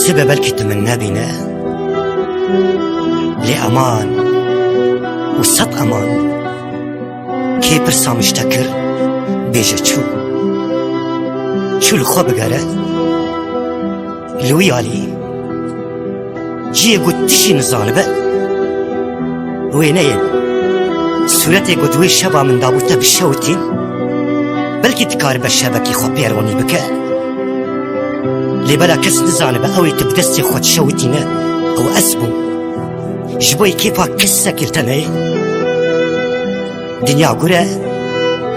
سبب الكت من نبينا لأمان وصد أمان كي برسا مشتكر بيجا شو الخوا بقرا لوي علي جي قد تشي نزانبه وينين سورتي قد وي شبا من دابوتا بالشوتين بلكي تكار بالشبكي خو بيروني بكا لبلا كس نزانبه اوي تبدستي خو تشوتينا او اسبو جبوي كيفا كسا كيلتناي دنيا قرا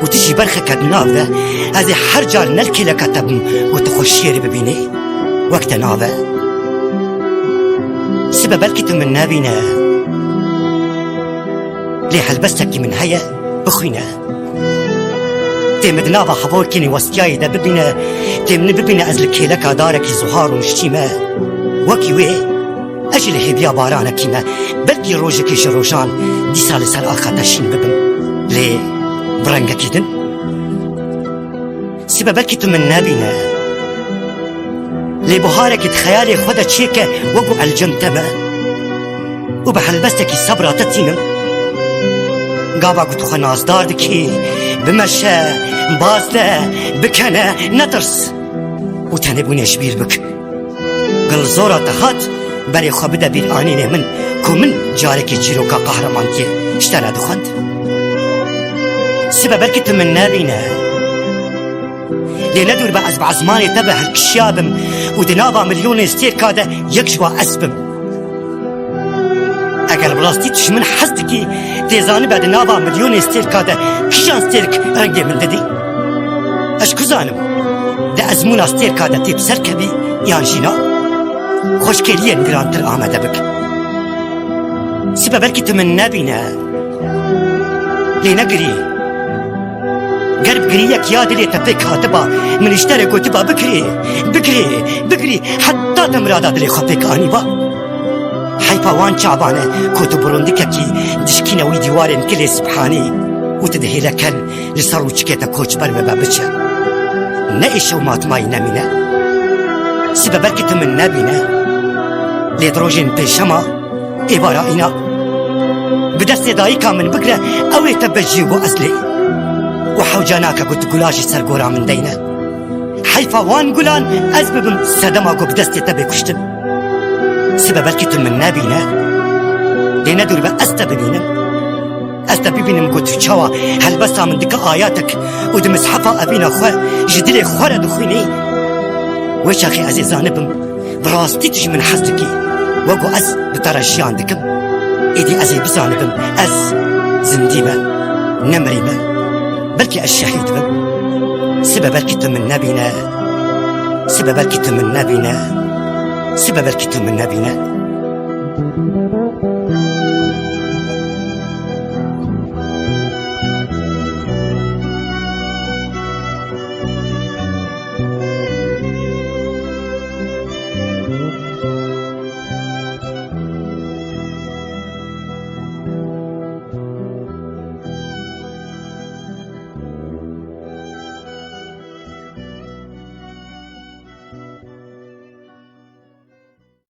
وتجي برخة كدنافة هذه حرجال نلكي لك تبن وتخشيري ببيني وقت نافة سبب الكت من نابينا ليه هلبستك من هيا بخوينا تيمد نافة حبوكيني وستياي دا ببينا تيمن ببينا ازلكي لك دارك زهار ومشتيمة وكي وي اجل هبيا بارانا كيما بلكي روجك جروجان دي سال سال آخا تشين ببن ليه برنگا كيدن سبب الكت من نابينا لي بهارك تخيالي خدا تشيكا وقو الجنتما وبحلبستك الصبرة تتينم قابا قلت خناس داردكي بمشى بازده بكنا نترس وتنبوني شبير بك قل زورة تخات بري خبدا بالآنيني من كومن جاركي جيروكا قهرمانكي اشترى دخند سبب الكت من نابينا لندور بعزماني تبع الكشابم ودنابا مليون استير كادا يكشوا اسبم اگر بلاستي تشمن حزدكي تيزاني بعد نابا مليون استير كادا كشان ستيرك رنگي من ددي اش كزانم ده ازمون استير كادا تيب سركبي يان جينا خوشكلية نگرانتر آمده بك سبب الكت من نابينا لنقري قرب قريك يا دلي تبيك هاتبا من اشترك وتبا بكري حتى تمرادا دلي خبيك آنيبا حيفا وان شعبانه كوتو برندككي دشكينا وي ديوارن كلي سبحاني وتدهي لكن لصارو چكيتا كوچ برمبا بچا نئيش ومات ماي نمينا سبب الكت من نابينا لدروجين بيشما إبارا إنا بدست دايكا من بكرة أوي تبجي وأسلي وحوجاناك قلت قلاشي سرقورا من دينا حيفا وان قلان أزببم سدما قو بدستي تبي كشتم سبب الكت من نابينا دينا دور أستببينم قلت شوا هل بسا من دك آياتك ودمس حفا أبينا خواه جدلي خوارا دخويني ويش أخي عزيزانبم براستي تجي من حزدكي وقو أز بترجيان دكم إيدي أزي بزانبم أز زنديبة نمريبة بلكي الشهيد بم سبب الكت من نبينا